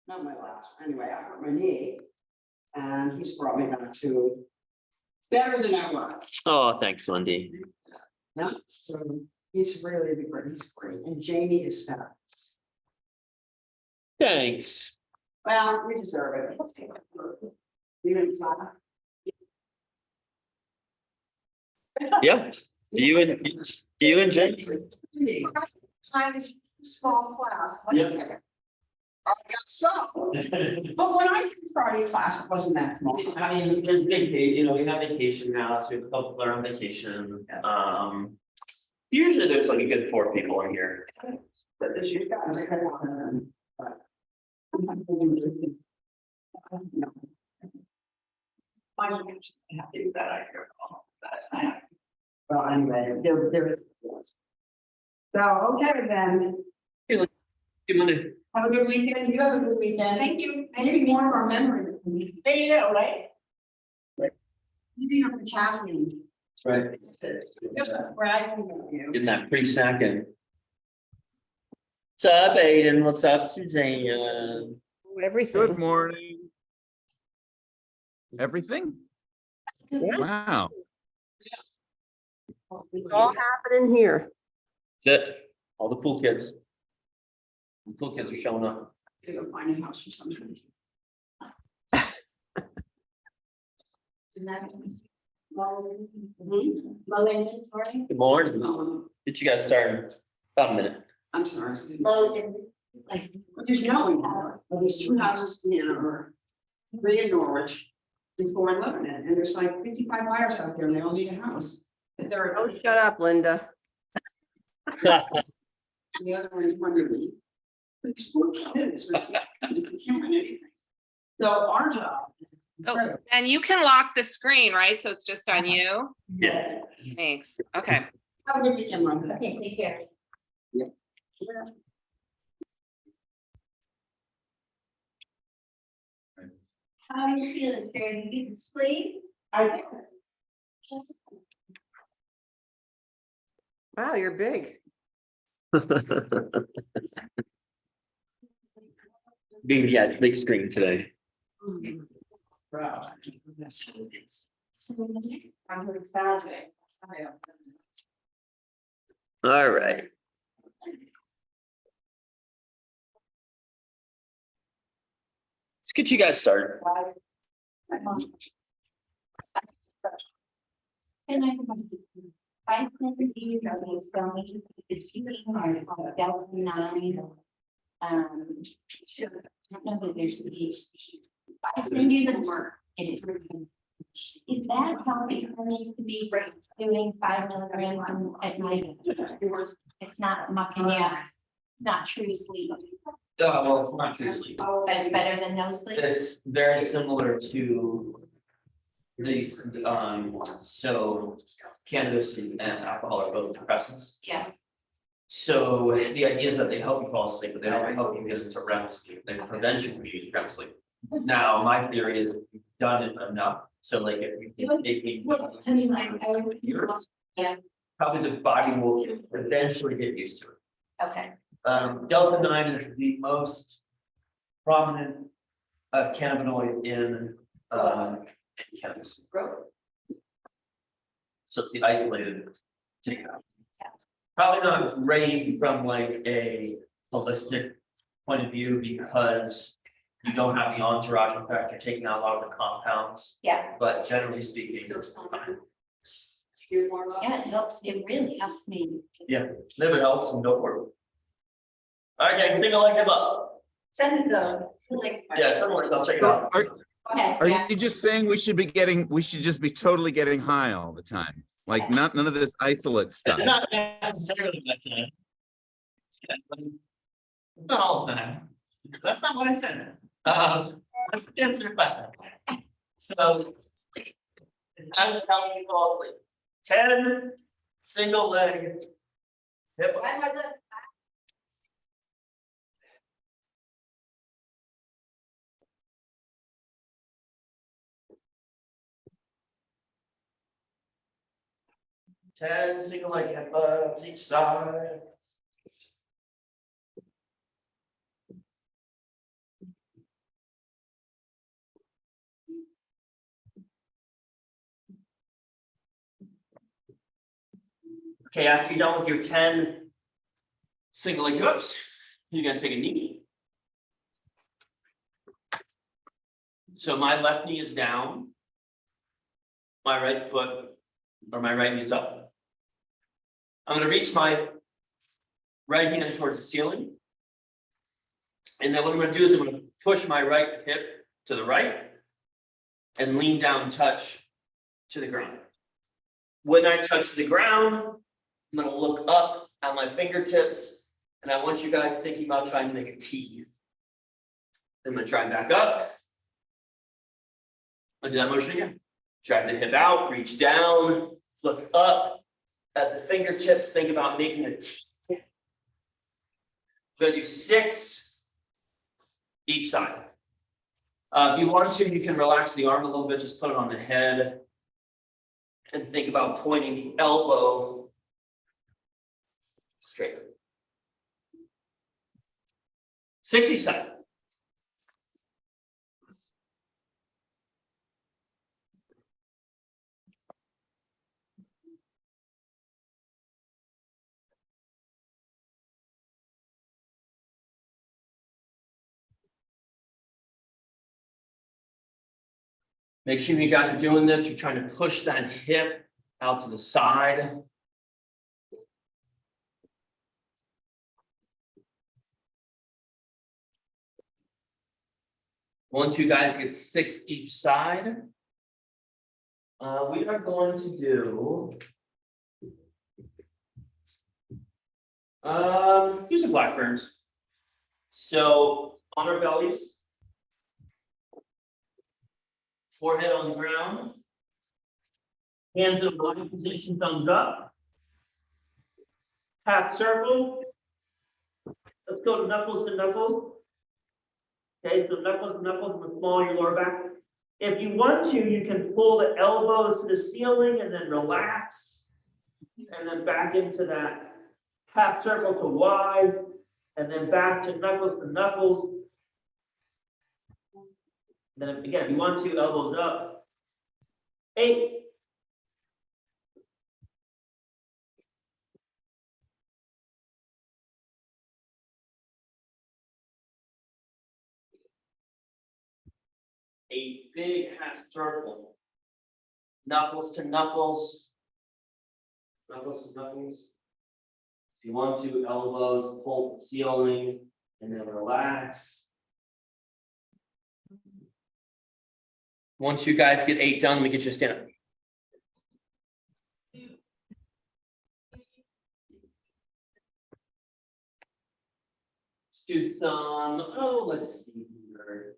not my last, anyway, I hurt my knee. And he's brought me back to better than I was. Oh, thanks, Lindy. Yeah, so he's really great, he's great, and Jamie is fab. Thanks. Well, we deserve it. Let's take it. We didn't clap. Yeah, you and Jen. Kind of small class. Yeah. I guess so. But when I started class, it wasn't that small. I mean, there's vacation, we have vacation now, so we have a couple that are on vacation. Usually there's like a good 4 people in here. But this year, guys, I had one of them, but- I don't have to do that, I hear all that. Well, anyway, there. So, okay, then, Good Monday. have a good weekend, you have a good weekend. Thank you. Maybe more of our memory. There you go, right? You have the Chasney. Right. Bragging about you. Getting that free second. What's up, Aiden? What's up, Suzanne? Everything. Good morning. Everything? Wow. It's all happening here. Good. All the cool kids. The cool kids are showing up. Gotta go find a house or something. Low inventory. Good morning. Get you guys started. About a minute. I'm sorry. Low in, like, There's no one else. Well, there's 2 houses in Hanover, 3 in Norwich, and 4 in Lebanon, and there's like 55 buyers out there, and they all need a house. But they're, Oh, shut up, Linda. the other one is Wonderly. It's 4 kids, right? They can't run anything. So our job. is Oh, and you can lock the screen, right? So it's just on you? Yeah. Thanks. Okay. Have a good weekend, Rhonda. okay, take care. How are you feeling, Karen? You can sleep? I Wow, you're big. Big, yeah, it's a big screen today. Proud. I'm really sad today. All right. Let's get you guys started. And I think you are being so many, it's Delta 9. I don't know that there's. I send you the work. Is that healthy for me to be doing 5 milligrams at night? It's not mucking you up. It's not true sleep. Well, it's not true sleep. But it's better than no sleep. It's very similar to these, so cannabis and alcohol are both depressants. Yeah. So the idea is that they help you fall asleep, but they don't help you because it's a REM sleep. They prevent you from being REM sleep. Now, my theory is you've done it enough. So like if you I mean, yeah, probably the body will eventually get used to it. okay. Delta 9 is the most prominent cannabinoid in cannabis. So it's the isolated takeout. Probably not great from like a holistic point of view because you don't have the entourage effect, you're taking out a lot of the compounds, Yeah, but generally speaking, it's fine. yeah, it helps, it really helps me. Yeah, liver helps and go for it. All right, guys, take a look at us. Send it though. Like, Yeah, someone, I'll check it So out. okay, are yeah. you just saying we should just be totally getting high all the time? Like none of this isolate stuff? Not necessarily that time. Yeah, but not all the time. That's not what I said. Let's answer your question. So. How does help you fall asleep? 10 single leg hip. Ten single leg hip each side. Okay, after you're done with your 10 single leg jumps, you're gonna take a knee. So my left knee is down. My right foot or my right knee is up. I'm gonna reach my right hand towards the ceiling. And then what I'm gonna do is I'm gonna push my right hip to the right and lean down, touch to the ground. When I touch the ground, I'm gonna look up at my fingertips, and I want you guys thinking about trying to make a T. Then I'm gonna try back up. I'll do that motion again. Drag the hip out, reach down, look up at the fingertips, think about making a T. We're gonna do 6 each side. If you want to, you can relax the arm a little bit, just put it on the head. And think about pointing the elbow straight. 6 each side. Make sure you guys are doing this. You're trying to push that hip out to the side. Once you guys get 6 each side, we are going to do some Blackburns. So on our bellies. Forehead on the ground. Hands in body position, thumbs up. Half circle. Let's go to knuckles to knuckles. Okay, so knuckles to knuckles with small your lower back. If you want to, you can pull the elbows to the ceiling and then relax. And then back into that half circle to wide. And then back to knuckles. Then again, if you want to, elbows up. 8. A big half circle. Knuckles to knuckles. Knuckles to knuckles. If you want to, elbows, pull the ceiling, and then relax. Once you guys get 8 done, let me get you a stand up. Let's do some, let's see here.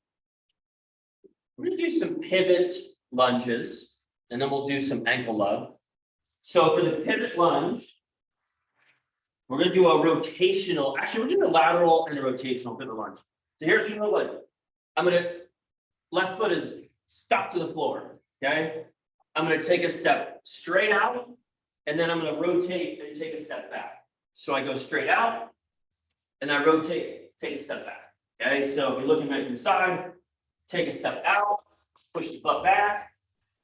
We're gonna do some pivot lunges, and then we'll do some ankle love. So for the pivot lunge, we're gonna do a rotational, actually, we're gonna do a lateral and a rotational pivot lunge. So here's what you look like. Left foot is stuck to the floor, okay? I'm gonna take a step straight out, and then I'm gonna rotate and take a step back. So I go straight out, and I rotate, take a step back, okay? So if you're looking right to the side, take a step out, push the foot back,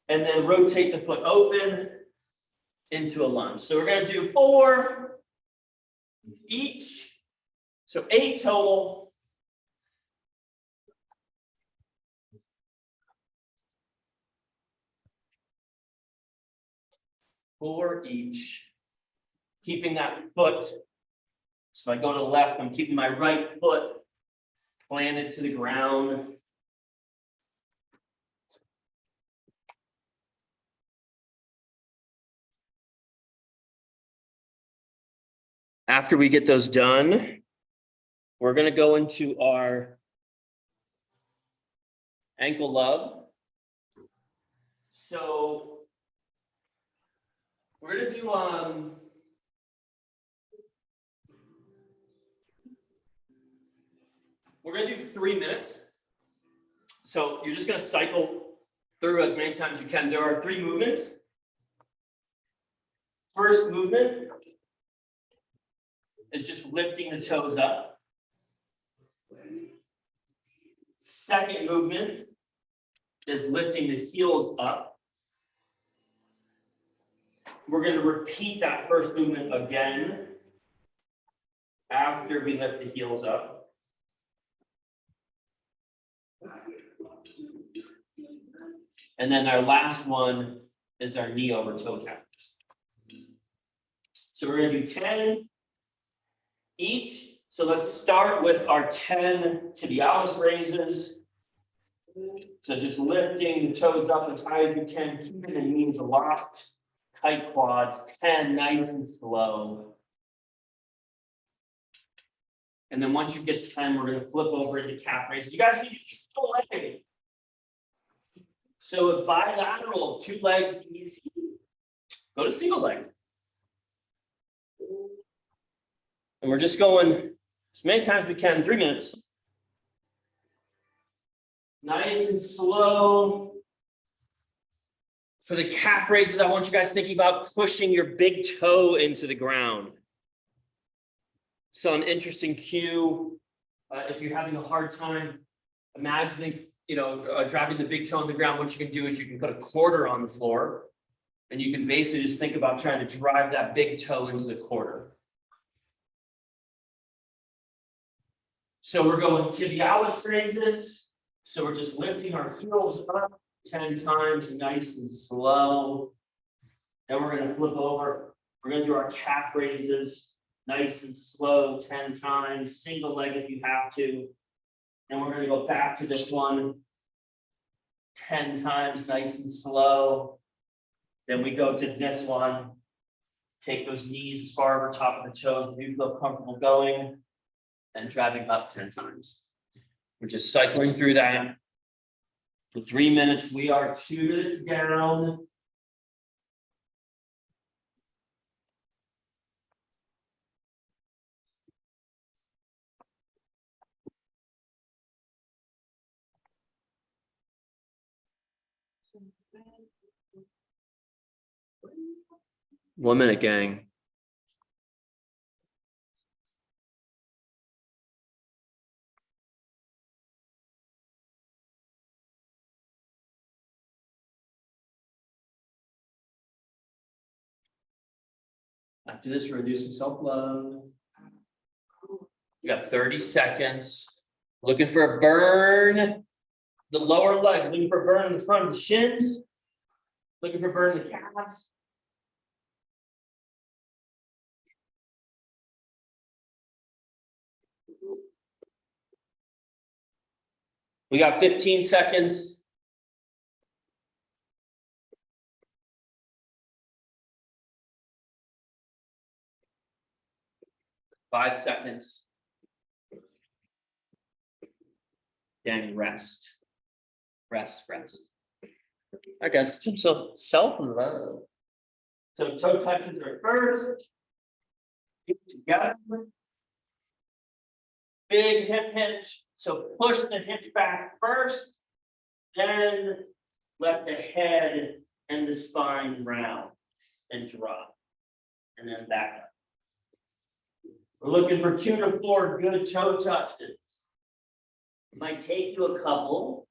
and then rotate the foot open into a lunge. So we're gonna do 4 each, so 8 total. For each, keeping that foot. So if I go to the left, I'm keeping my right foot planted to the ground. After we get those done, we're going to go into our ankle love. So we're gonna do we're gonna do 3 minutes. So you're just gonna cycle through as many times as you can. There are 3 movements. First movement is just lifting the toes up. Second movement is lifting the heels up. we're gonna repeat that first movement again. After we lift the heels up. And then our last one is our knee over toe taps. So we're gonna do 10 each. So let's start with our 10 tibialis raises. So just lifting the toes up as high as you can, keeping the knees locked, tight quads, 10, nice and slow. And then once you get 10, we're gonna flip over into calf raises. You guys need to be still legged. So if bilateral, 2 legs easy, go to single legs. And we're just going as many times as we can, 3 minutes. Nice and slow. For the calf raises, I want you guys thinking about pushing your big toe into the ground. So an interesting cue, if you're having a hard time imagining, driving the big toe on the ground, what you can do is you can put a quarter on the floor and you can basically just think about trying to drive that big toe into the quarter. So we're going tibialis raises. So we're just lifting our heels up 10 times, nice and slow. Then we're gonna flip over. We're gonna do our calf raises. Nice and slow, 10 times, single leg if you have to. And we're gonna go back to this one 10 times, nice and slow. Then we go to this one. Take those knees as far over top of the toes, if you feel comfortable going, and driving up 10 times. We're just cycling through that. For 3 minutes, we are 2 minutes down. One minute, gang. After this, we're gonna do some self-love. You got 30 seconds. Looking for a burn. The lower leg, looking for a burn in the front of the shins. Looking for a burn in the calves. We got 15 seconds. Five seconds. Then rest. Rest. I guess so self-love. So toe touches are first. Get together. Big hip hinge. So push the hips back first. Then let the head and the spine round and drop. And then back up. We're looking for 2 to 4 good toe touches. It might take you a couple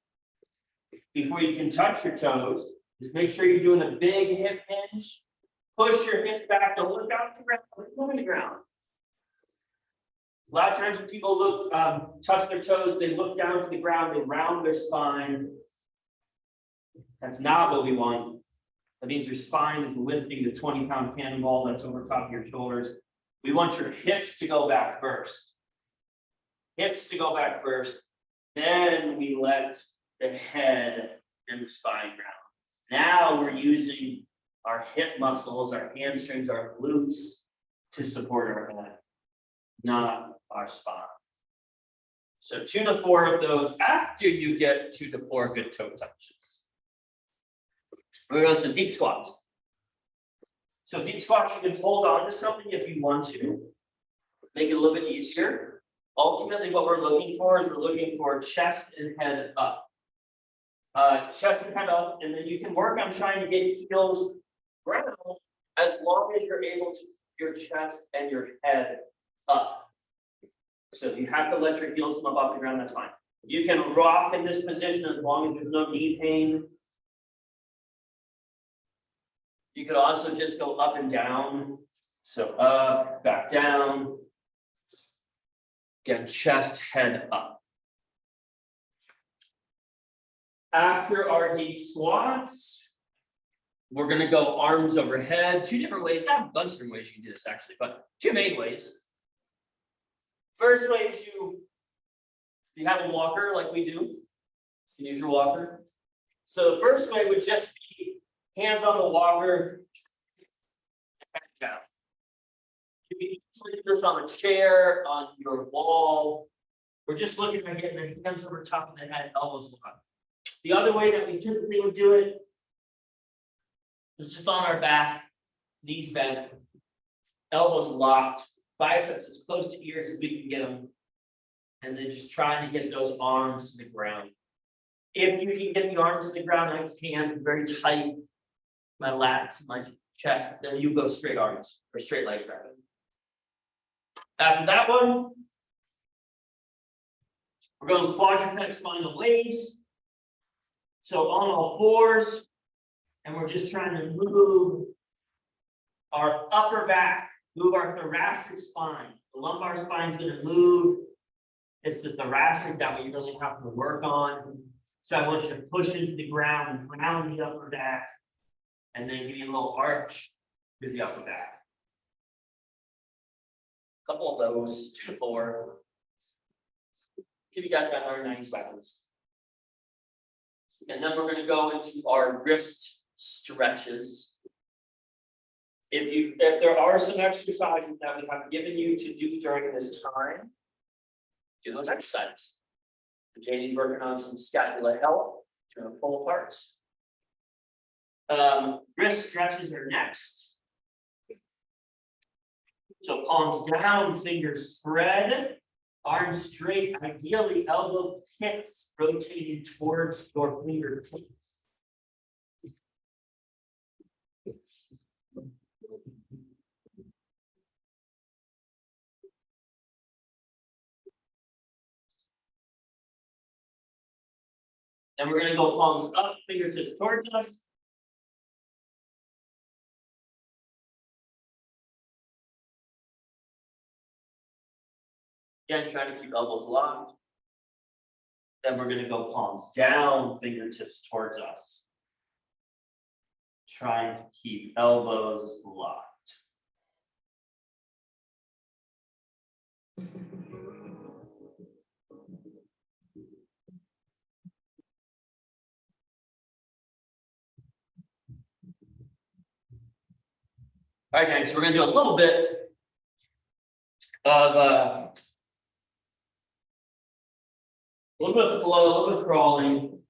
before you can touch your toes. Just make sure you're doing a big hip hinge. Push your hips back. Don't look out to the ground. Look on the ground. A lot of times when people look, touch their toes, they look down to the ground, they round their spine. That's not what we want. That means your spine is lifting the 20-pound cannonball that's over top of your shoulders. We want your hips to go back first. Hips to go back first. Then we let the head and the spine round. Now we're using our hip muscles, our hamstrings, our glutes to support our head, not our spine. So 2 to 4 of those after you get 2 to 4 good toe touches. We're going to some deep squats. So deep squats, you can hold on to something if you want to. Make it a little bit easier. Ultimately, what we're looking for is we're looking for chest and head up. Chest and head up, and then you can work on trying to get heels round as long as you're able to keep your chest and your head up. So if you have to let your heels come up off the ground, that's fine. You can rock in this position as long as there's no knee pain. You could also just go up and down. So up, back down. Again, chest, head up. After our deep squats, we're gonna go arms overhead, 2 different ways. I have a bunch of different ways you can do this actually, but 2 main ways. First way is you have a walker like we do. You can use your walker. So the first way would just be hands on the walker. Back down. You can easily do this on a chair, on your wall. We're just looking at getting the hands over top of the head, elbows locked. The other way that we typically would do it is just on our back, knees bent, elbows locked, biceps as close to ears as we can get them. And then just trying to get those arms to the ground. If you can get the arms to the ground, I can very tight, my lats, my chest, then you go straight arms or straight legs rather. After that one, we're going quadruped spinal legs. So on all fours, and we're just trying to move our upper back, move our thoracic spine. The lumbar spine is going to move. It's the thoracic that we really have to work on. So I want you to push into the ground and ground the upper back, and then give you a little arch to the upper back. Couple of those, 2 to 4. Give you guys about 190 seconds. And then we're going to go into our wrist stretches. If there are some exercises that we have given you to do during this time, do those exercises. Janie's working on some scapular health, pull parts. Wrist stretches are next. So palms down, fingers spread, arms straight, ideally elbow pits rotated towards your fingertips. And we're going to go palms up, fingertips towards us. Again, trying to keep elbows locked. Then we're going to go palms down, fingertips towards us. Trying to keep elbows locked. All right, guys, so we're going to do a little bit of flow, a little bit of crawling.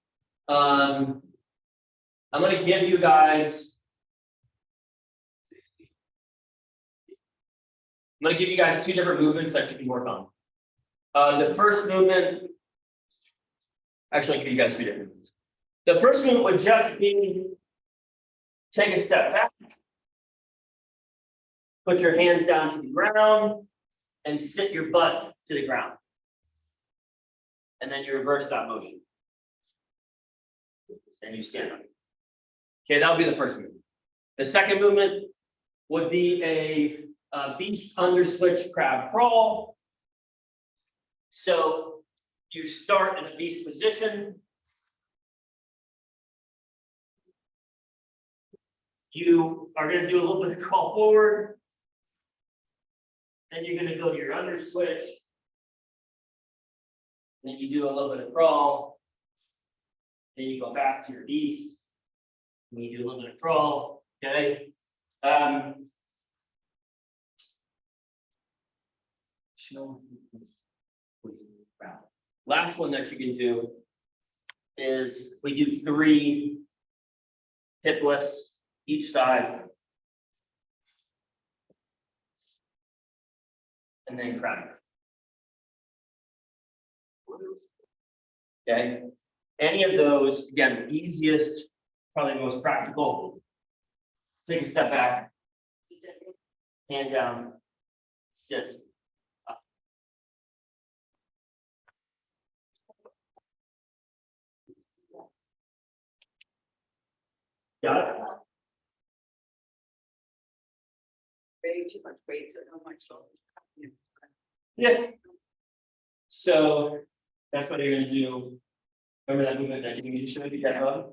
I'm going to give you guys. I'm going to give you guys 2 different movements that you can work on. The first movement. Actually, I'll give you guys 2 different movements. The first movement would just be take a step back. Put your hands down to the ground and sit your butt to the ground. And then you reverse that motion. And you stand up. Okay, that would be the first movement. The second movement would be a beast under switch crab crawl. So you start in a beast position. You are going to do a little bit of crawl forward. Then you're going to go to your under switch. Then you do a little bit of crawl. Then you go back to your beast. And you do a little bit of crawl. Okay. Last one that you can do is we do 3 hipless each side. And then crab. Okay. Any of those, again, the easiest, probably the most practical. Take a step back. Hand down. Sit. Up. Got it? way too much weight on my shoulders. Yeah. So that's what you're gonna do. Remember that movement that you just showed me that bug?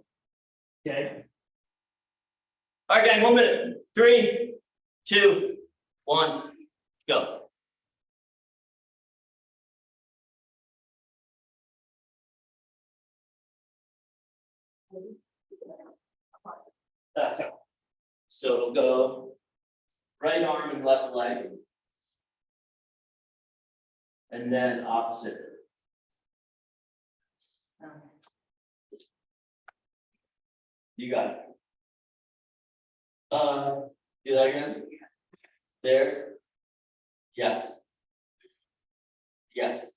Okay. All right, gang, 1 minute. 3, 2, 1, go. That's it. So it'll go right arm and left leg. And then opposite. You got it. Do that again. There. Yes. Yes.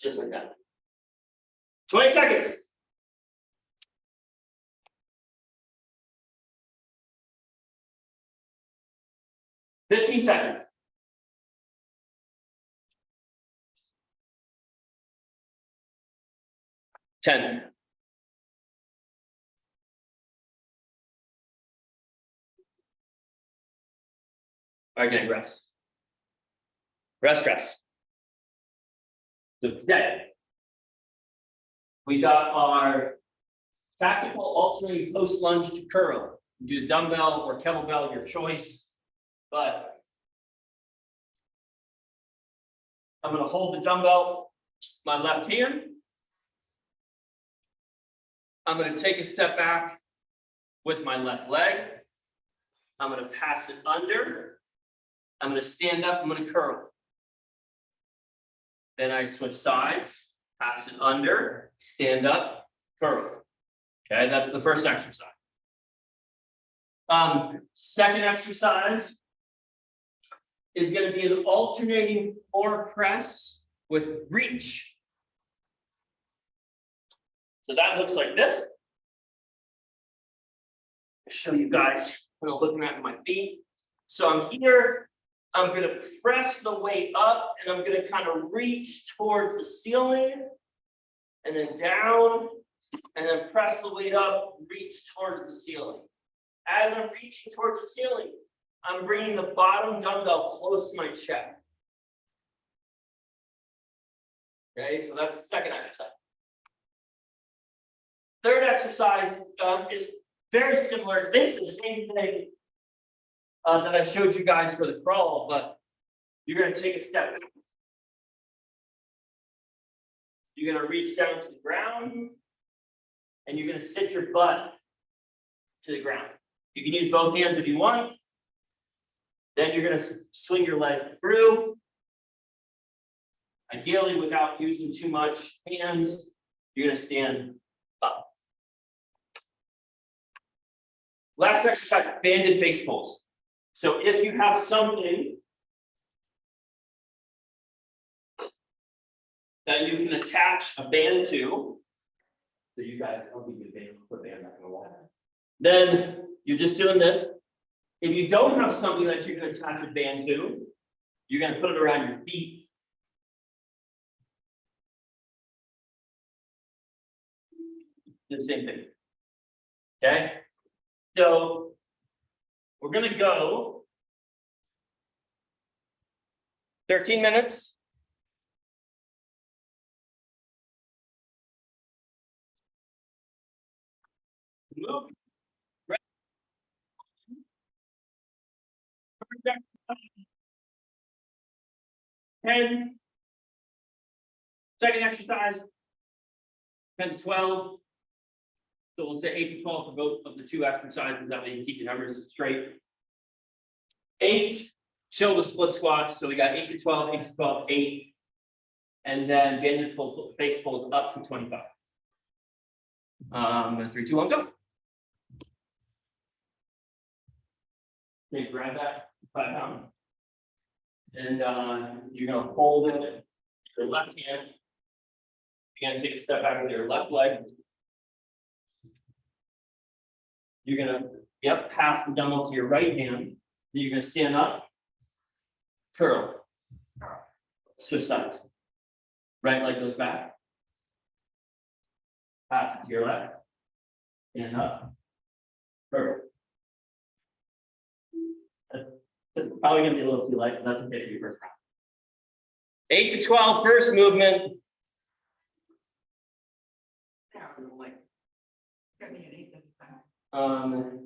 Just like that. 20 seconds. $15 seconds. 10. All right, gang, rest. Rest. So today, we got our tactical alternating post lunge to curl. Do the dumbbell or kettlebell, your choice, but I'm gonna hold the dumbbell, my left hand. I'm gonna take a step back with my left leg. I'm gonna pass it under. I'm gonna stand up, I'm gonna curl. Then I switch sides, pass it under, stand up, curl. Okay, that's the first exercise. Second exercise is going to be an alternating floor press with reach. So that looks like this. I'll show you guys when I'm looking at my feet. So I'm here, I'm going to press the weight up and I'm going to kind of reach towards the ceiling and then down and then press the weight up, reach towards the ceiling. As I'm reaching towards the ceiling, I'm bringing the bottom dumbbell close to my chest. Okay, so that's the second exercise. Third exercise is very similar. It's basically the same thing that I showed you guys for the crawl, but you're going to take a step back. You're going to reach down to the ground, and you're going to sit your butt to the ground. You can use both hands if you want. Then you're going to swing your leg through. Ideally, without using too much hands, you're going to stand up. Last exercise, banded face pulls. So if you have something that you can attach a band to, so you guys don't need a band, put band back in the wall. Then you're just doing this. If you don't have something that you can attach a band to, you're going to put it around your feet. Do the same thing. Okay. So we're going to go 13 minutes. Move. 10. Second exercise, 10 to 12. So we'll say 8 to 12 for both of the two exercises. That way you keep your numbers straight. 8, chill the split squats. So we got 8 to 12, 8 to 12, 8. And then banded pull, face pulls up to 25. 3, 2, 1, go. Okay, grab that 5 pound. And you're going to hold it with your left hand. You're going to take a step back with your left leg. You're going to, pass the dumbbell to your right hand. Then you're going to stand up, curl, switch sides. Right leg goes back. Pass it to your left. Stand up, curl. It's probably gonna be a little too light, but that's okay for your first round. 8 to 12, first movement.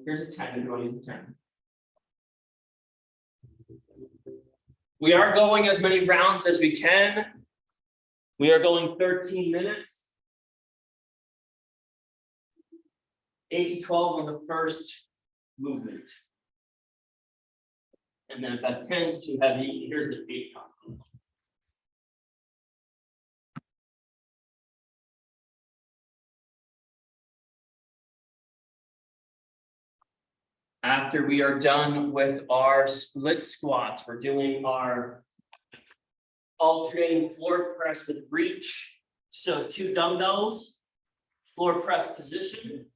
Here's a 10, if you want to use a 10. We are going as many rounds as we can. We are going 13 minutes. 8 to 12 on the first movement. And then if that 10 is too heavy, here's the 8 count. After we are done with our split squats, we're doing our alternating floor press with reach. So 2 dumbbells, floor press position.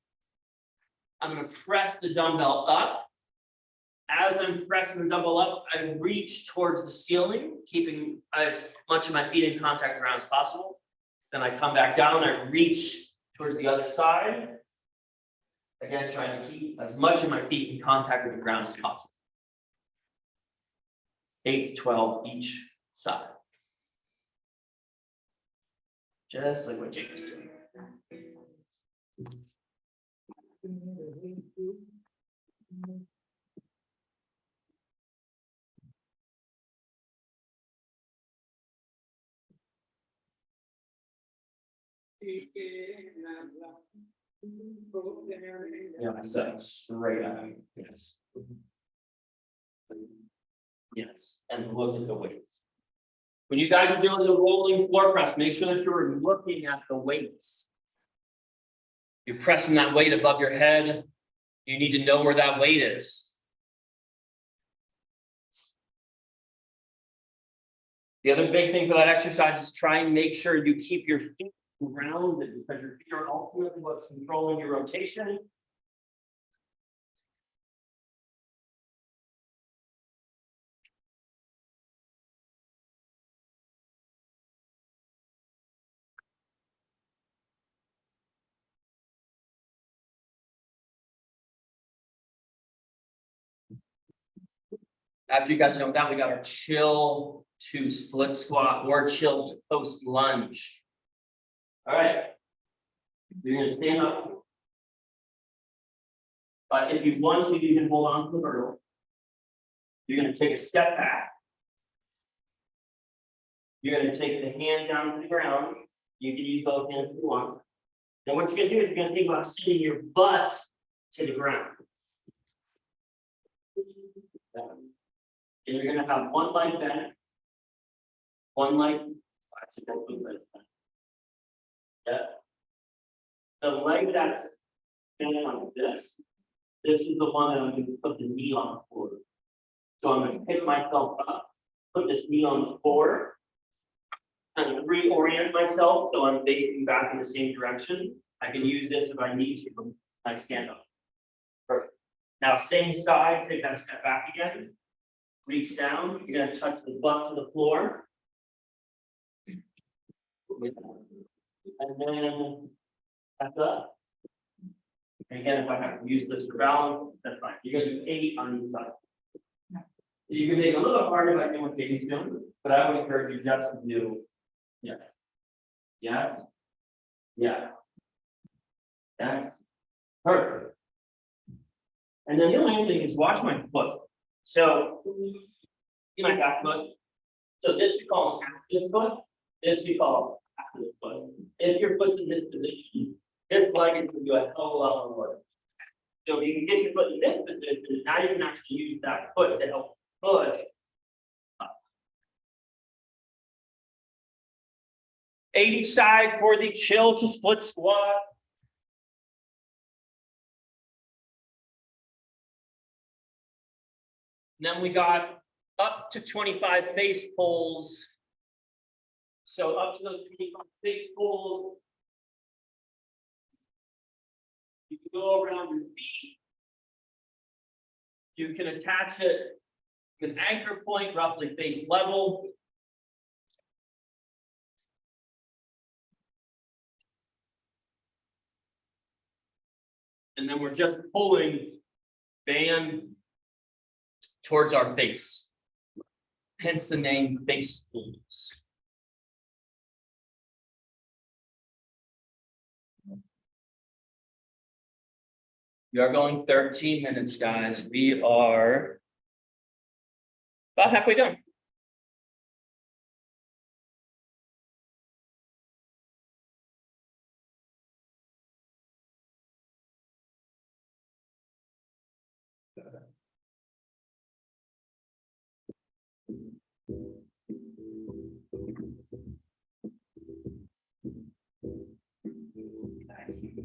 I'm going to press the dumbbell up. As I'm pressing the dumbbell up, I reach towards the ceiling, keeping as much of my feet in contact with the ground as possible. Then I come back down, I reach towards the other side. Again, trying to keep as much of my feet in contact with the ground as possible. 8 to 12 each side. Just like what Jake is doing. Yeah, so straight up, yes. Yes, and look at the weights. When you guys are doing the rolling floor press, make sure that you're looking at the weights. You're pressing that weight above your head. You need to know where that weight is. The other big thing for that exercise is try and make sure you keep your feet grounded, because your feet are ultimately what's controlling your rotation. After you guys know that, we got our chill to split squat or chill to post lunge. All right. You're gonna stand up. But if you want to, you can hold on to the hurdle. You're gonna take a step back. You're gonna take the hand down to the ground. You can use both hands if you want. Then what you're gonna do is you're gonna think about sitting your butt to the ground. And you're gonna have one leg bent. One leg. Yeah. The leg that's bent like this is the one that I'm going to put the knee on the floor. So I'm going to pick myself up, put this knee on the floor, and reorient myself so I'm facing back in the same direction. I can use this if I need to when I stand up. Perfect. Now, same side, take that step back again. Reach down, you're going to touch the butt to the floor. And then back up. And again, if I have to use this for balance, that's fine. You're gonna do 8 on each side. You can make it a little harder by doing what Katie's doing, but I would encourage you just to do, yeah. Yes. Yeah. That's perfect. And then the only thing is watch my foot. So, see my back foot. So this we call an active foot. This we call passive foot. If your foot's in this position, this leg is going to do a hell of a lot more work. So if you can get your foot in this position, now you can actually use that foot to help push up. 8 each side for the chill to split squat. And then we got up to 25 face pulls. So up to those 25 face pulls. You can go around your feet. You can attach it to an anchor point, roughly face level. And then we're just pulling band towards our base. Hence the name base schools. We are going 13 minutes, guys. We are about halfway done.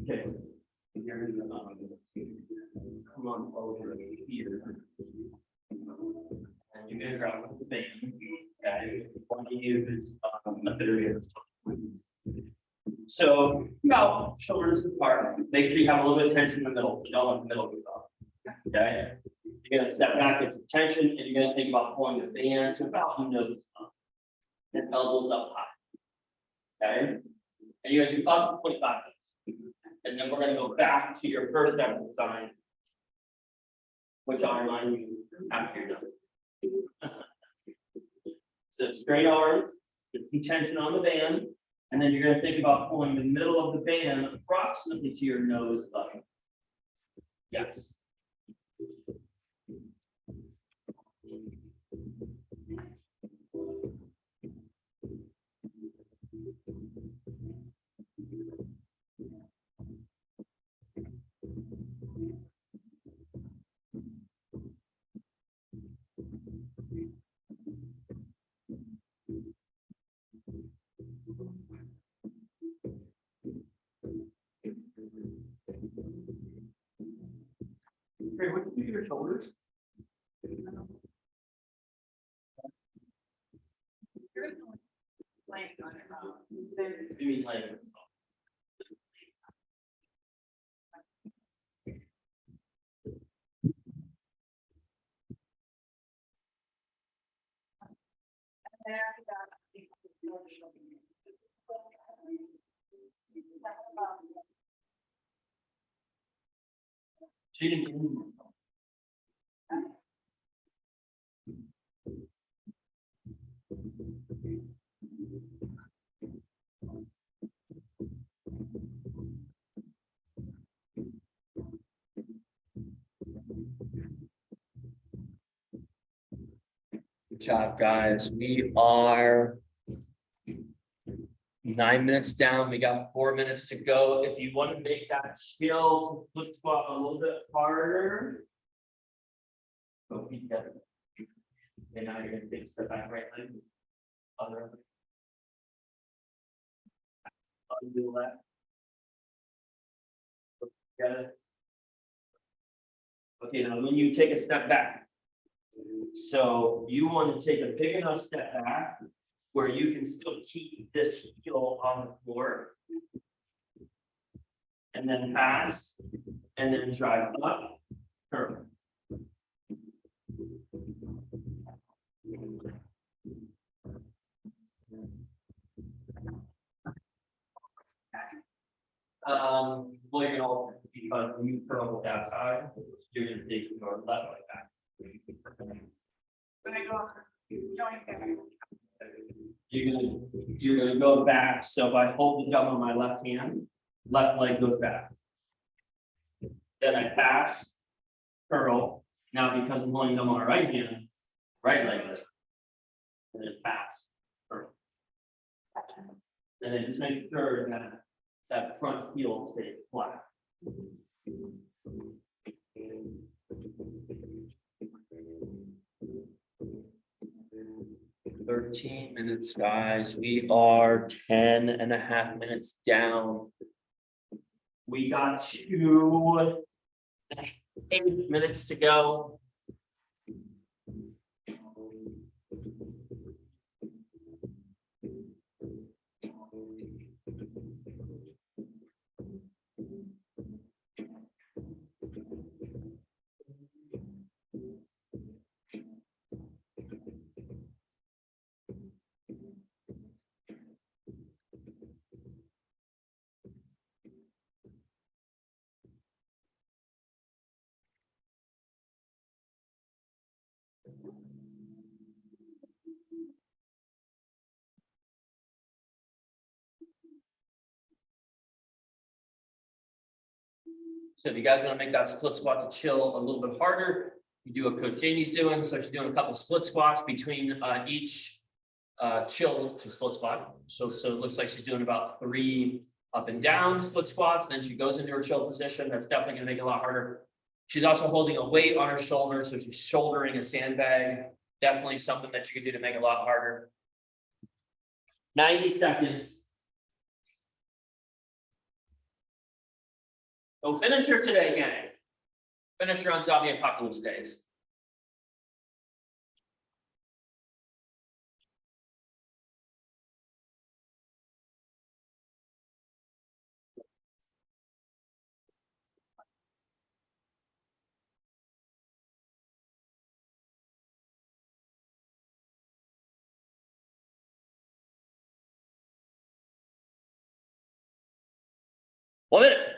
Okay. Come on over here. And you're gonna grab the band. Okay, want to use a bit of it. So, about shoulders apart, make sure you have a little bit of tension in the middle, you don't want the middle to go up. Okay, you're gonna step back, get some tension, and you're gonna think about pulling the band to about the nose up. And elbows up high. Okay, and you're gonna do up to 25 minutes. And then we're gonna go back to your first exercise. Which I'll remind you after you're done. So straight arms, get some tension on the band, and then you're gonna think about pulling the middle of the band approximately to your nose level. Yes. Great, what do you do your shoulders? You mean like? She didn't. Good job, guys. We are 9 minutes down. We got 4 minutes to go. If you want to make that chill foot squat a little bit harder. Go feet together. And now you're gonna take a step back, right leg. Other leg. Undo left. Got it. Okay, now when you take a step back. So you want to take a big enough step back where you can still keep this heel on the floor. And then pass, and then drive up, curve. Well, you can all, because when you curl with that side, you're gonna take your left leg back. You're gonna go back, so if I hold the gum on my left hand, left leg goes back. Then I pass, curl, now because I'm holding them on my right hand, right leg goes. And then pass, curl. And then just make sure that that front heel stays flat. 13 minutes, guys. We are 10.5 minutes down. We got 8 minutes to go. So if you guys want to make that split squat to chill a little bit harder, you do what Coach Jamie's doing. So she's doing a couple split squats between each chill to split squat. So it looks like she's doing about 3 up and down split squats. Then she goes into her chill position. That's definitely going to make it a lot harder. She's also holding a weight on her shoulder, so she's shouldering a sandbag. Definitely something that you can do to make it a lot harder. 90 seconds. So finish her today, gang. Finish her on Zombie Apocalypse Days. One minute.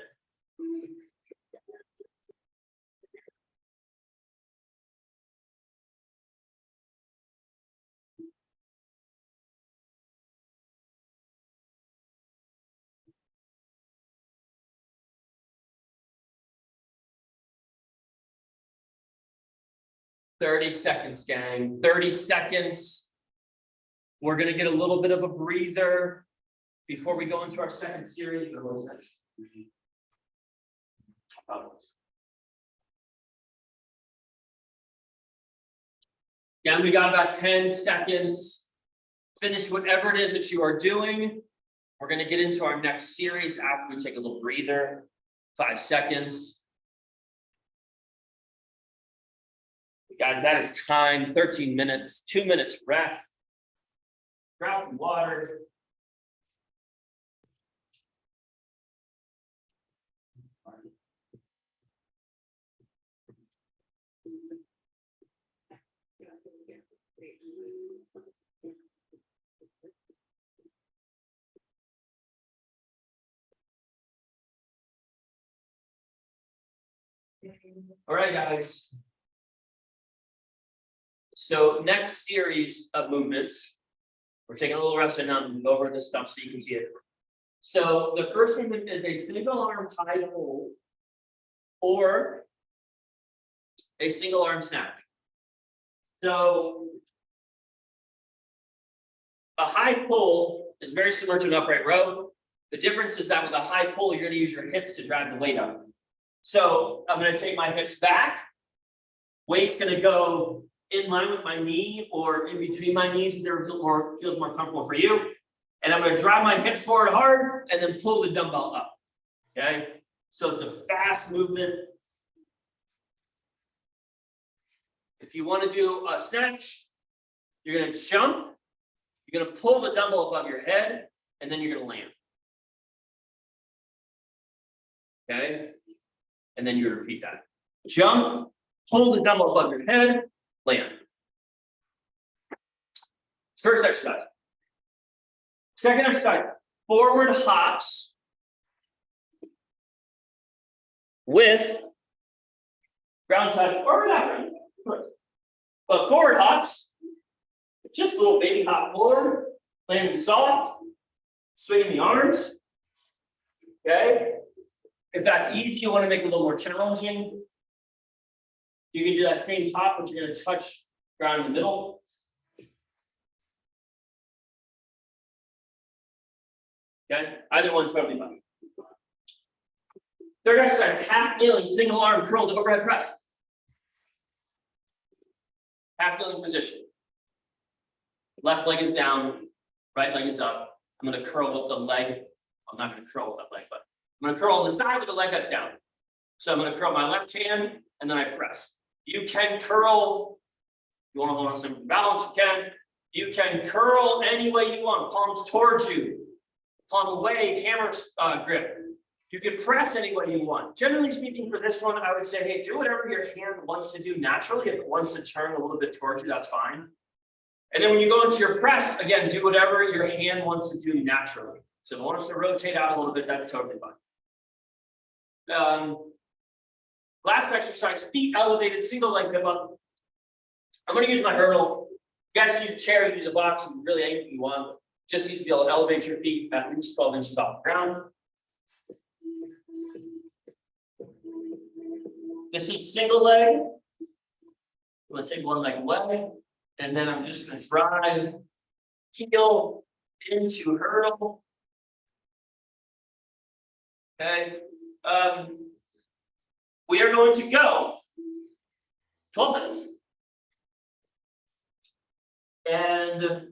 "30 seconds, gang. 30 seconds. We're gonna get a little bit of a breather before we go into our second series. Or what was that? Again, we got about 10 seconds. Finish whatever it is that you are doing. We're going to get into our next series after we take a little breather. 5 seconds. Guys, that is time. 13 minutes, 2 minutes rest. Grab some water. All right, guys. So next series of movements, we're taking a little rest and now go over this stuff so you can see it. So the first movement is a single arm high pull or a single arm snatch. So a high pull is very similar to an upright row. The difference is that with a high pull, you're going to use your hips to drag the weight up. So I'm going to take my hips back. Weight's going to go in line with my knee or in between my knees if there feels more comfortable for you. And I'm going to drive my hips forward hard and then pull the dumbbell up. Okay, so it's a fast movement. If you want to do a snatch, you're going to jump, you're going to pull the dumbbell above your head, and then you're going to land. Okay, and then you repeat that. Jump, pull the dumbbell above your head, land. First exercise. Second exercise, forward hops with ground touch or back. But forward hops, just a little baby hop forward, landing soft, swinging the arms. Okay. If that's easy, you want to make it a little more challenging. You can do that same hop, but you're going to touch ground in the middle. Okay, either one totally fine. Third exercise, half kneeling, single arm curled overhead press. Half kneeling position. Left leg is down, right leg is up. I'm going to curl with the leg. I'm not going to curl with that leg, but I'm going to curl on the side with the leg that's down. So I'm going to curl my left hand and then I press. You can curl. You want to hold on some balance, you can. You can curl any way you want, palms towards you, palm away, hammer grip. You can press any way you want. Generally speaking, for this one, I would say, hey, do whatever your hand wants to do naturally. If it wants to turn a little bit towards you, that's fine. And then when you go into your press, again, do whatever your hand wants to do naturally. So if it wants to rotate out a little bit, that's totally fine. Last exercise, feet elevated, single leg pivot. I'm going to use my hurdle. You guys can use a chair, you can use a box, you can really anything you want. Just needs to be able to elevate your feet at least 12 inches off the ground. this is single leg. I'm gonna take one leg away, and then I'm just gonna drive heel into hurdle. Okay, we are going to go 12 minutes. And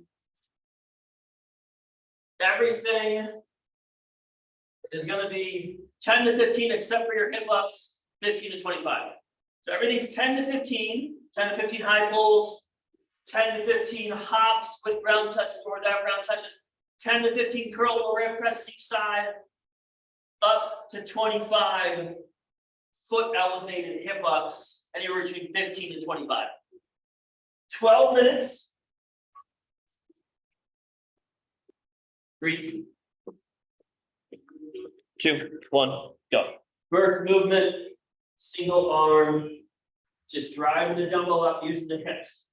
everything is gonna be 10 to 15, except for your hip ups, 15 to 25. So everything's 10 to 15, 10 to 15 high pulls, 10 to 15 hops with ground touches or without ground touches, 10 to 15 curl or rib presses each side, up to 25 foot elevated hip ups, anywhere between 15 to 25. 12 minutes. 3, 2, 1, go. First movement, single arm, just driving the dumbbell up using the hips.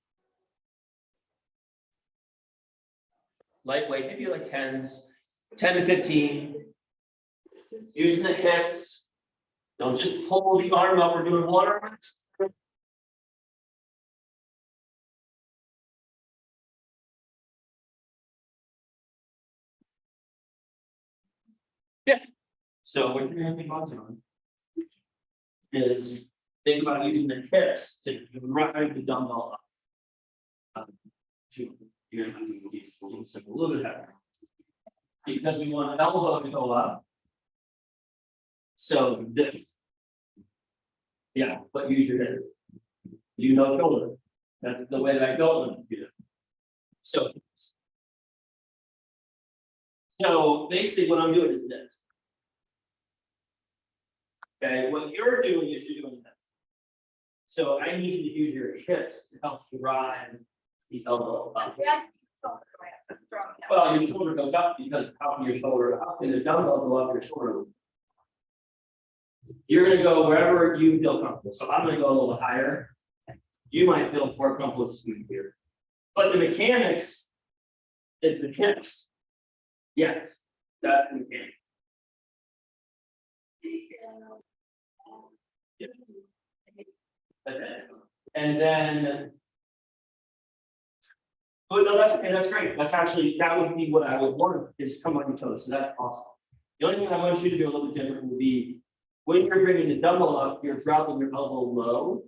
Lightweight, maybe like 10s, 10 to 15. Using the hips. Don't just pull the arm up, we're doing one arm. Yeah. So what you're gonna be on is think about using the hips to drive the dumbbell up. You're gonna have to use a little bit heavier. Because we want elbow to go up. So this. Yeah, but use your head. You know shoulder. That's the way that I don't want to do it. So basically what I'm doing is this. Okay, what you're doing is you're doing this. So I need you to use your hips to help drive the elbow up. Well, your shoulder goes up because how can your shoulder, how can the dumbbell go up your shoulder? You're gonna go wherever you feel comfortable. So I'm gonna go a little higher. You might feel more comfortable just moving here. But the mechanics is the hips. Yes, that's the mechanics. Okay. And then. Oh, no, that's okay, that's great. That's actually, that would be what I would want is come on your toes. So that's awesome. The only thing I want you to do a little bit different would be when you're bringing the dumbbell up, you're dropping your elbow low,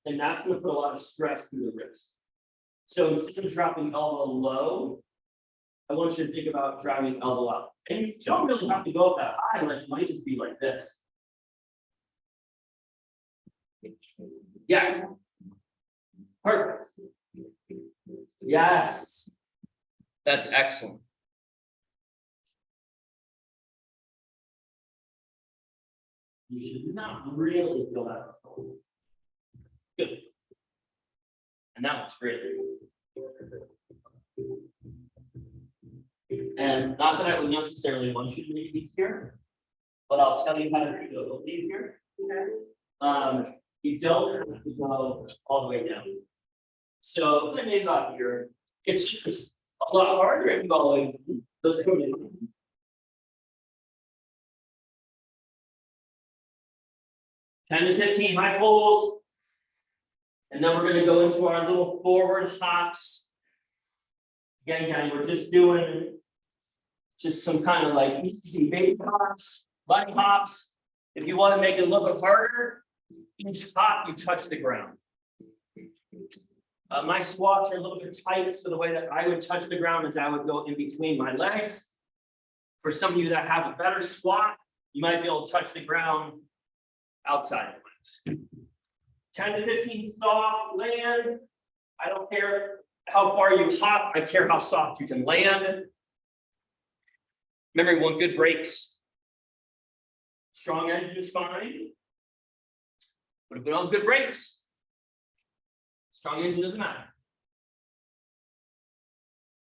and that's going to put a lot of stress through the wrist. So instead of dropping elbow low, I want you to think about driving elbow up. And you don't really have to go up that high, like it might just be like this. Yes. Perfect. Yes. That's excellent. You should not really feel that. Good. And that looks great. And not that I would necessarily want you to make it easier, but I'll tell you how to make it a little easier. You don't have to go all the way down. So let me about here. It's just a lot harder if you go all the way down. Those are coming in. 10 to 15 high pulls. And then we're going to go into our little forward hops. Again, we're just doing just some kind of like easy baby hops, bunny hops. If you want to make it a little bit harder, each hop you touch the ground. My squats are a little bit tight, so the way that I would touch the ground is I would go in between my legs. For some of you that have a better squat, you might be able to touch the ground outside the legs. 10 to 15 soft lands. I don't care how far you hop, I care how soft you can land. Remember, we want good brakes. Strong engine is fine. But if we don't have good brakes, strong engine doesn't matter.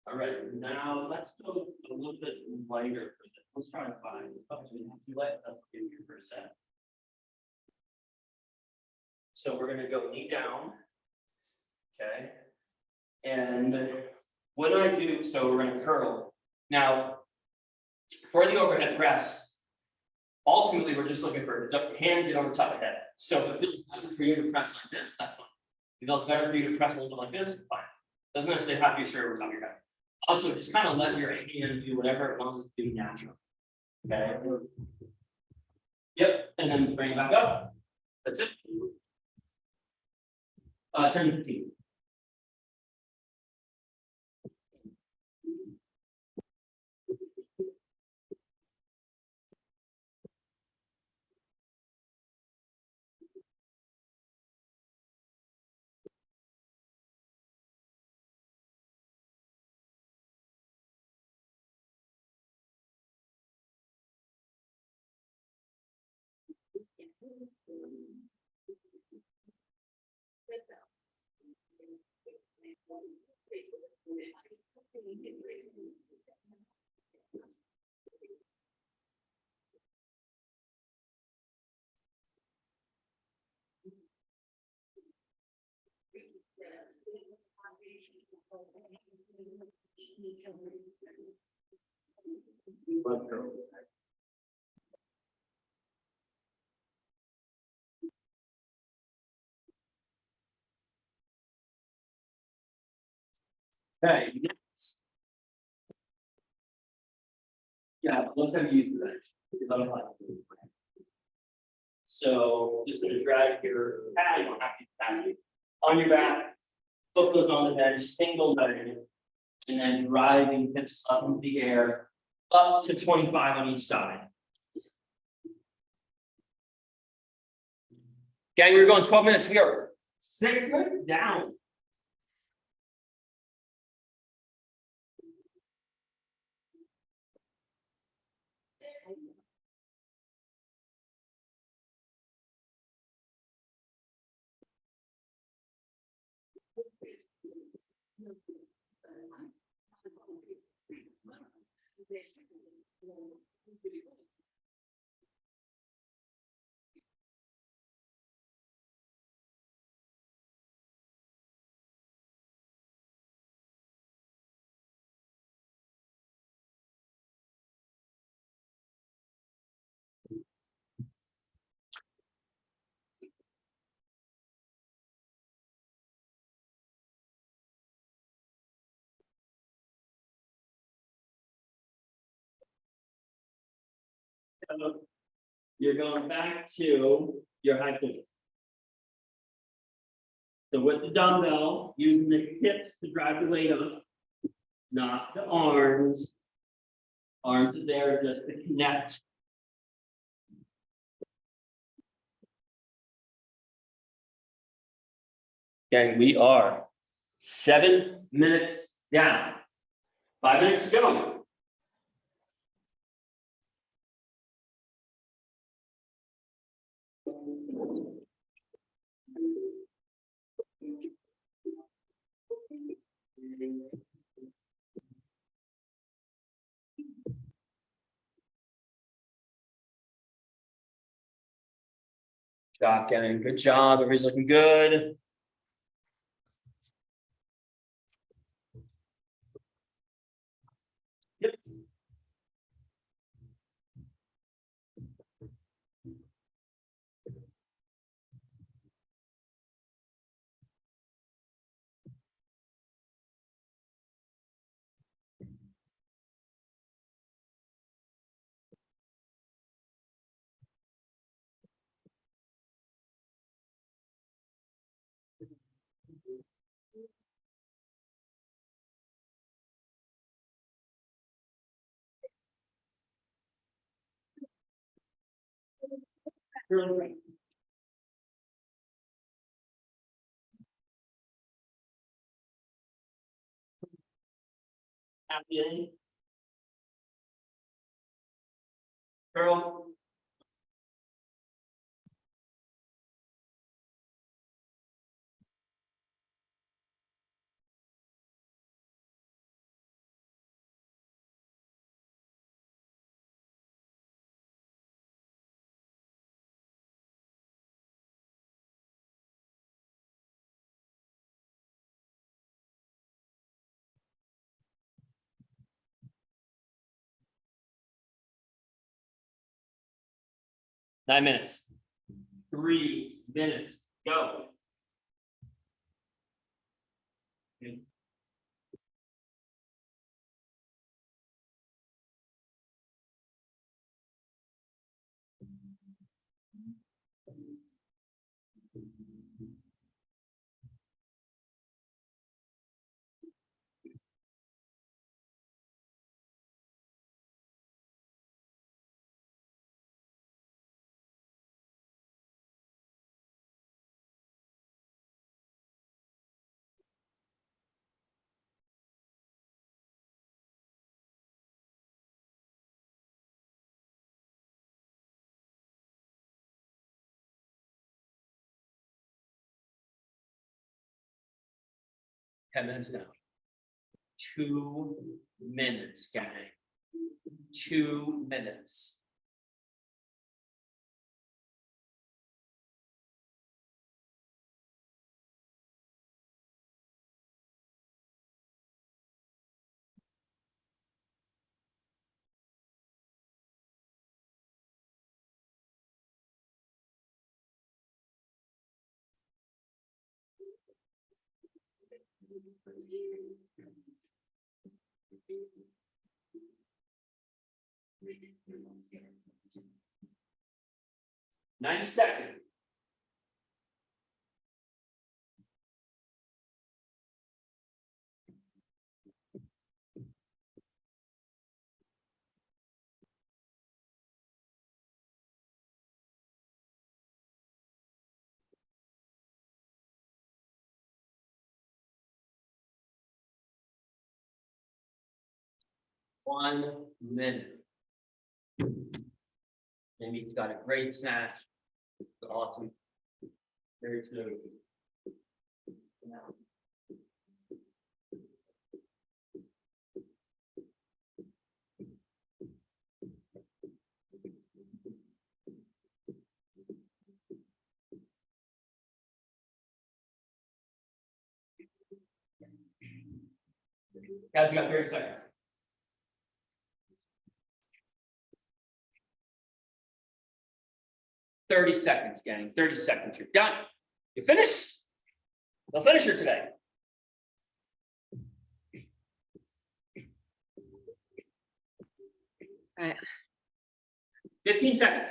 All right, now let's go a little bit lighter for this. Let's try to find let us give you for a set. So we're going to go knee down. Okay. And when I do, so we're going to curl. Now, for the overhead press, ultimately, we're just looking for the hand to get over top of head. So if it feels better for you to press like this, that's fine. If it feels better for you to press a little bit like this, fine. Doesn't necessarily have to be straight over top of your head. Also, just kind of let your hand do whatever it wants to do naturally. Okay. Yep, and then bring it back up. That's it. 10-15. Okay. Yeah, let's have you use that. So just gonna drag your pad, you don't have to pad it, on your back, foot goes on the bench, single leg. And then driving hips up into the air, up to 25 on each side. Gang, we're going 12 minutes, we are 6 minutes down. You're going back to your high point. So with the dumbbell, using the hips to drive the weight up, not the arms. Arms are there just to connect. Gang, we are 7 minutes down. 5 minutes to go. Job, Kevin. Good job. Everybody's looking good. Yep. Happy ending. Girl. 9 minutes. 3 minutes, go. Minutes now. 2 minutes, gang. 2 minutes. Ninety seconds. One minute. Maybe got a great snatch. Awesome. Very smooth. Guys, we got 30 seconds. Thirty seconds, gang. 30 seconds. You're done. You finished. The finisher today. All right. 15 seconds.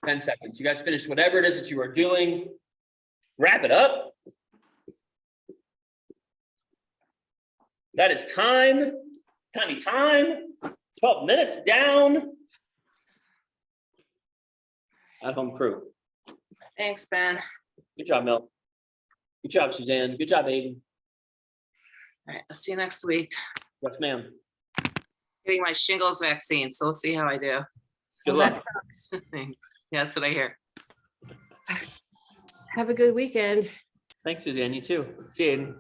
Ten seconds. You guys finish whatever it is that you are doing. Wrap it up. That is time. Tiny time. 12 minutes down. At home crew. Thanks, Ben. Good job, Mel. Good job, Suzanne. Good job, Aiden. All right, I'll see you next week. Yes, ma'am. Getting my shingles vaccine, so we'll see how I do. Good Well, that luck. sucks. Thanks. Yeah, that's what I hear. Have a good weekend. Thanks, Suzanne. You too. See you, Aiden.